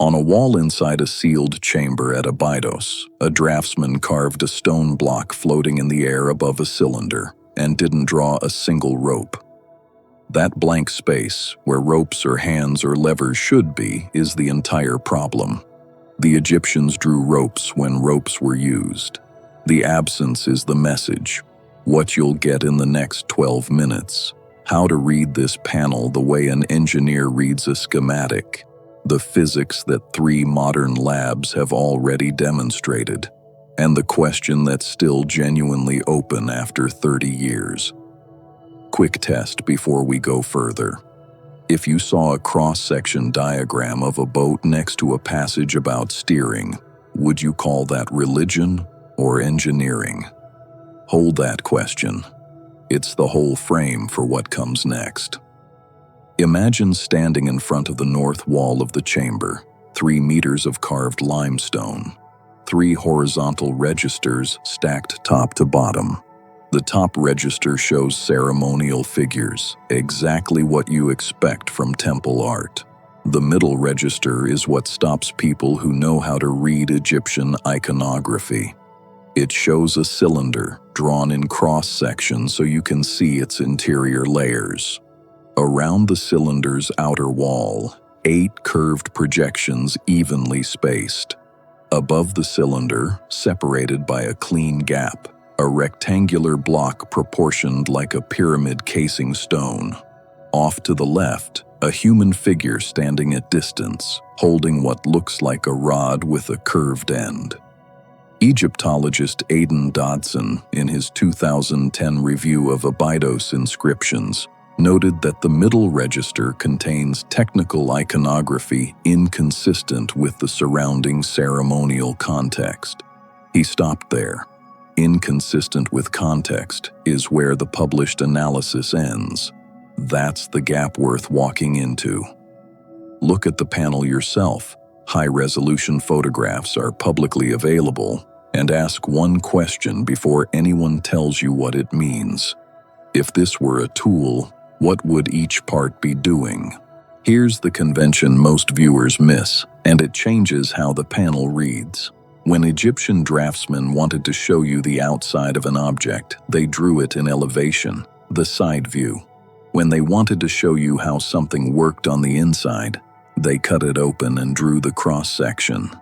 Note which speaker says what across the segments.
Speaker 1: On a wall inside a sealed chamber at Abydos, a draftsman carved a stone block floating in the air above a cylinder and didn't draw a single rope. That blank space, where ropes or hands or levers should be, is the entire problem. The Egyptians drew ropes when ropes were used. The absence is the message. What you'll get in the next 12 minutes. How to read this panel the way an engineer reads a schematic. The physics that 3 modern labs have already demonstrated. And the question that's still genuinely open after 30 years. Quick test before we go further. If you saw a cross-section diagram of a boat next to a passage about steering, would you call that religion or engineering? Hold that question. It's the whole frame for what comes next. Imagine standing in front of the north wall of the chamber, 3 meters of carved limestone, 3 horizontal registers stacked top to bottom. The top register shows ceremonial figures, exactly what you expect from temple art. The middle register is what stops people who know how to read Egyptian iconography. It shows a cylinder drawn in cross-section so you can see its interior layers. Around the cylinder's outer wall, 8 curved projections evenly spaced. Above the cylinder, separated by a clean gap, a rectangular block proportioned like a pyramid casing stone. Off to the left, a human figure standing at distance, holding what looks like a rod with a curved end. Egyptologist Aidan Dodson, in his 2010 review of Abydos inscriptions, noted that the middle register contains technical iconography inconsistent with the surrounding ceremonial context. He stopped there. Inconsistent with context is where the published analysis ends. That's the gap worth walking into. Look at the panel yourself. High-resolution photographs are publicly available, and ask one question before anyone tells you what it means. If this were a tool, what would each part be doing? Here's the convention most viewers miss, and it changes how the panel reads. When Egyptian draftsmen wanted to show you the outside of an object, they drew it in elevation, the side view. When they wanted to show you how something worked on the inside, they cut it open and drew the cross-section.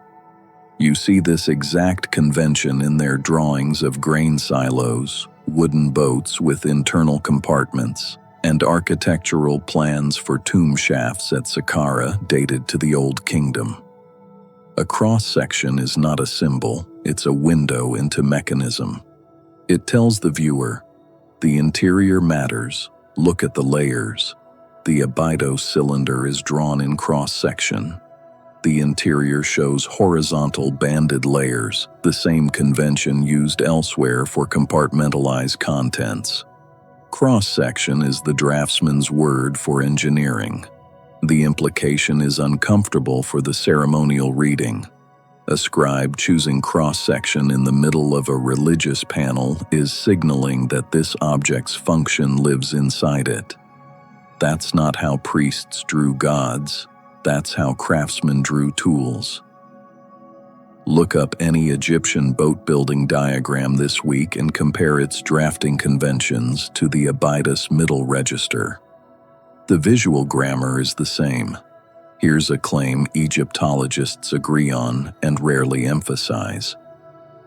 Speaker 1: You see this exact convention in their drawings of grain silos, wooden boats with internal compartments, and architectural plans for tomb shafts at Saqqara dated to the Old Kingdom. A cross-section is not a symbol, it's a window into mechanism. It tells the viewer, the interior matters, look at the layers. The Abydos cylinder is drawn in cross-section. The interior shows horizontal banded layers, the same convention used elsewhere for compartmentalized contents. Cross-section is the draftsman's word for engineering. The implication is uncomfortable for the ceremonial reading. A scribe choosing cross-section in the middle of a religious panel is signaling that this object's function lives inside it. That's not how priests drew gods. That's how craftsmen drew tools. Look up any Egyptian boat-building diagram this week and compare its drafting conventions to the Abydos middle register. The visual grammar is the same. Here's a claim Egyptologists agree on and rarely emphasize.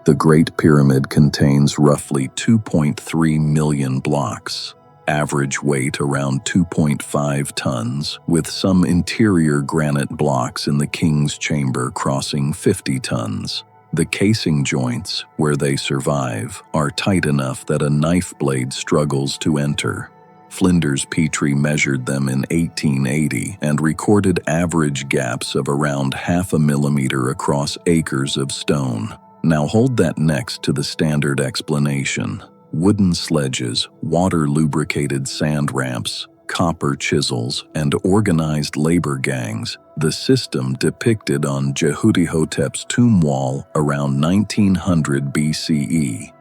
Speaker 1: The Great Pyramid contains roughly 2.3 million blocks. Average weight around 2.5 tons, with some interior granite blocks in the king's chamber crossing 50 tons. The casing joints, where they survive, are tight enough that a knife blade struggles to enter. Flinders Petrie measured them in 1880 and recorded average gaps of around 0.5 millimeter across acres of stone. Now hold that next to the standard explanation. Wooden sledges, water-lubricated sand ramps, copper chisels, and organized labor gangs, the system depicted on Jehutihotep's tomb wall around 1900 BCE.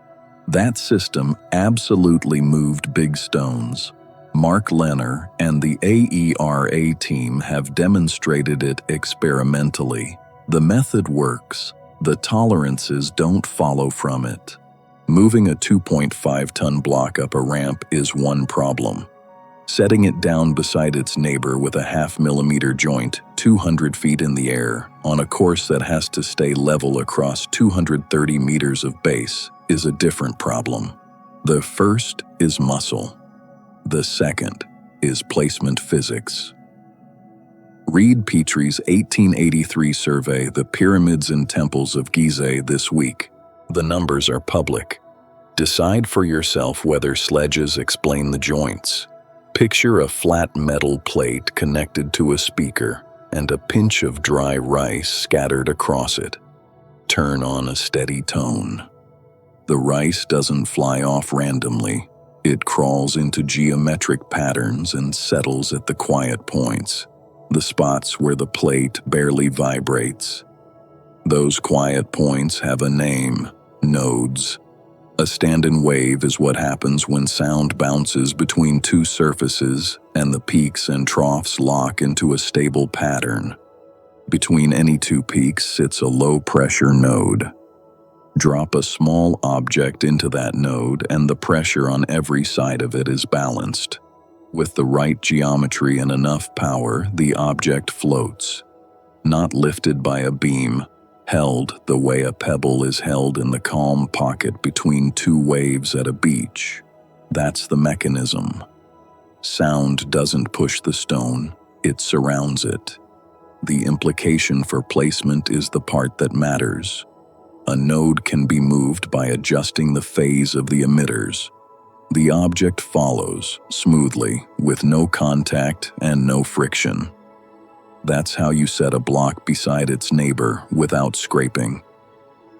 Speaker 1: That system absolutely moved big stones. Mark Lenner and the AERA team have demonstrated it experimentally. The method works. The tolerances don't follow from it. Moving a 2.5-ton block up a ramp is one problem. Setting it down beside its neighbor with a half-millimeter joint 200 feet in the air on a course that has to stay level across 230 meters of base is a different problem. The first is muscle. The second is placement physics. Read Petrie's 1883 survey, The Pyramids and Temples of Gizeh, this week. The numbers are public. Decide for yourself whether sledges explain the joints. Picture a flat metal plate connected to a speaker and a pinch of dry rice scattered across it. Turn on a steady tone. The rice doesn't fly off randomly. It crawls into geometric patterns and settles at the quiet points, the spots where the plate barely vibrates. Those quiet points have a name: nodes. A stand-in wave is what happens when sound bounces between two surfaces and the peaks and troughs lock into a stable pattern. Between any two peaks sits a low-pressure node. Drop a small object into that node and the pressure on every side of it is balanced. With the right geometry and enough power, the object floats. Not lifted by a beam, held the way a pebble is held in the calm pocket between two waves at a beach. That's the mechanism. Sound doesn't push the stone, it surrounds it. The implication for placement is the part that matters. A node can be moved by adjusting the phase of the emitters. The object follows smoothly, with no contact and no friction. That's how you set a block beside its neighbor without scraping.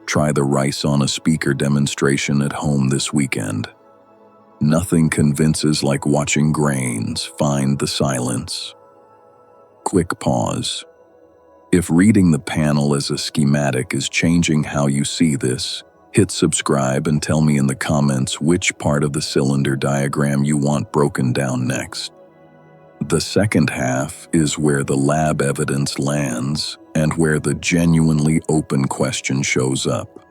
Speaker 1: Try the rice on a speaker demonstration at home this weekend. Nothing convinces like watching grains find the silence. Quick pause. If reading the panel as a schematic is changing how you see this, hit subscribe and tell me in the comments which part of the cylinder diagram you want broken down next. The second half is where the lab evidence lands and where the genuinely open question shows up.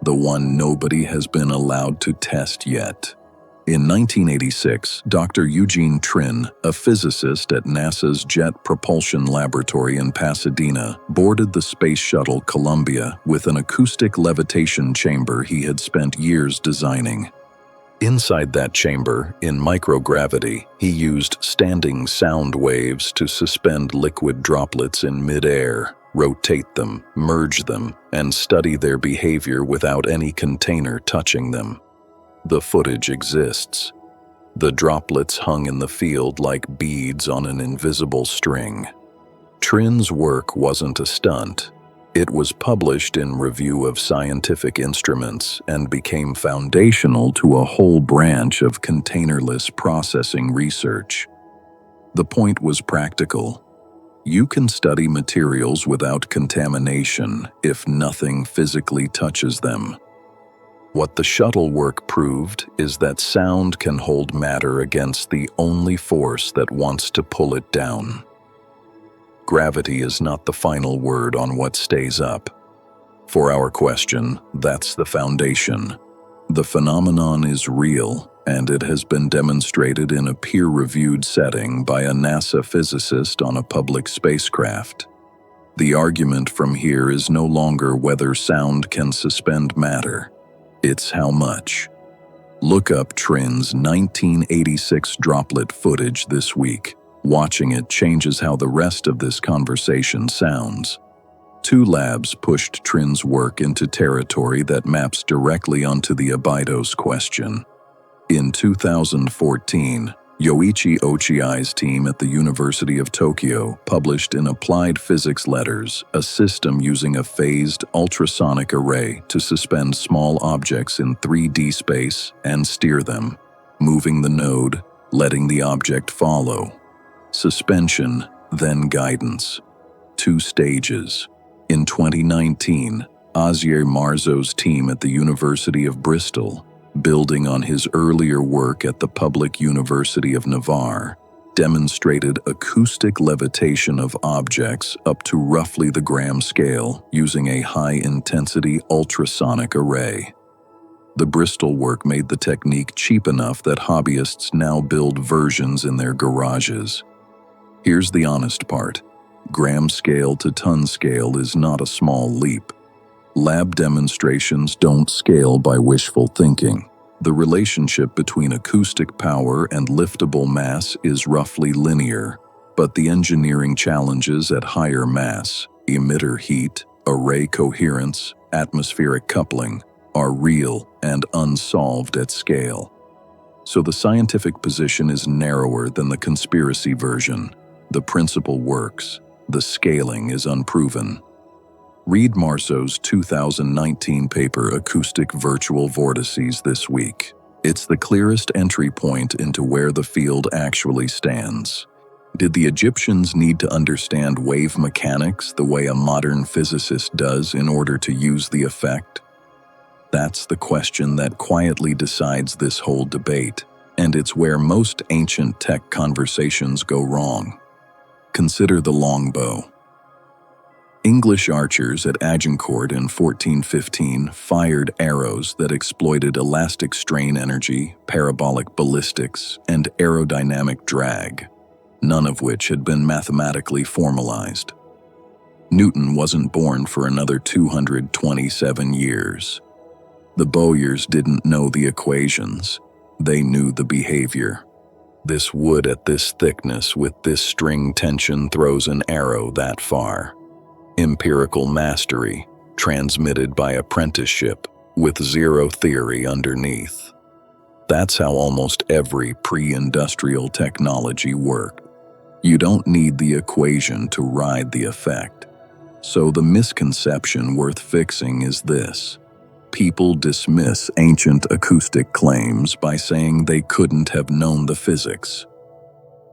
Speaker 1: The one nobody has been allowed to test yet. In 1986, Dr. Eugene Trinh, a physicist at NASA's Jet Propulsion Laboratory in Pasadena, boarded the Space Shuttle Columbia with an acoustic levitation chamber he had spent years designing. Inside that chamber, in microgravity, he used standing sound waves to suspend liquid droplets in midair, rotate them, merge them, and study their behavior without any container touching them. The footage exists. The droplets hung in the field like beads on an invisible string. Trinh's work wasn't a stunt. It was published in Review of Scientific Instruments and became foundational to a whole branch of containerless processing research. The point was practical. You can study materials without contamination if nothing physically touches them. What the shuttle work proved is that sound can hold matter against the only force that wants to pull it down. Gravity is not the final word on what stays up. For our question, that's the foundation. The phenomenon is real, and it has been demonstrated in a peer-reviewed setting by a NASA physicist on a public spacecraft. The argument from here is no longer whether sound can suspend matter. It's how much. Look up Trinh's 1986 droplet footage this week. Watching it changes how the rest of this conversation sounds. Two labs pushed Trinh's work into territory that maps directly onto the Abydos question. In 2014, Yoichi Ochiai's team at the University of Tokyo published in Applied Physics Letters a system using a phased ultrasonic array to suspend small objects in 3D space and steer them, moving the node, letting the object follow. Suspension, then guidance. 2 stages. In 2019, Asier Marzo's team at the University of Bristol building on his earlier work at the Public University of Navarre, demonstrated acoustic levitation of objects up to roughly the gram scale using a high-intensity ultrasonic array. The Bristol work made the technique cheap enough that hobbyists now build versions in their garages. Here's the honest part. Gram scale to ton scale is not a small leap. Lab demonstrations don't scale by wishful thinking. The relationship between acoustic power and liftable mass is roughly linear, but the engineering challenges at higher mass, emitter heat, array coherence, atmospheric coupling, are real and unsolved at scale. So the scientific position is narrower than the conspiracy version. The principle works. The scaling is unproven. Read Marceau's 2019 paper Acoustic Virtual Vortices this week. It's the clearest entry point into where the field actually stands. Did the Egyptians need to understand wave mechanics the way a modern physicist does in order to use the effect? That's the question that quietly decides this whole debate, and it's where most ancient tech conversations go wrong. Consider the longbow. English archers at Agincourt in 1415 fired arrows that exploited elastic strain energy, parabolic ballistics, and aerodynamic drag, none of which had been mathematically formalized. Newton wasn't born for another 227 years. The bowyers didn't know the equations. They knew the behavior. This wood at this thickness with this string tension throws an arrow that far. Empirical mastery, transmitted by apprenticeship, with zero theory underneath. That's how almost every pre-industrial technology worked. You don't need the equation to ride the effect. So the misconception worth fixing is this. People dismiss ancient acoustic claims by saying they couldn't have known the physics.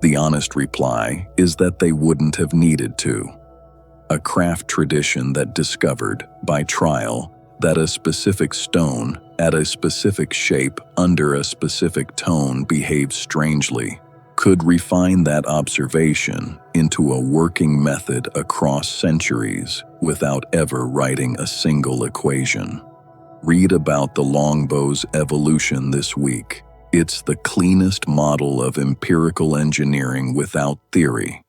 Speaker 1: The honest reply is that they wouldn't have needed to. A craft tradition that discovered, by trial, that a specific stone, at a specific shape, under a specific tone behaves strangely, could refine that observation into a working method across centuries without ever writing a single equation. Read about the longbow's evolution this week. It's the cleanest model of empirical engineering without theory.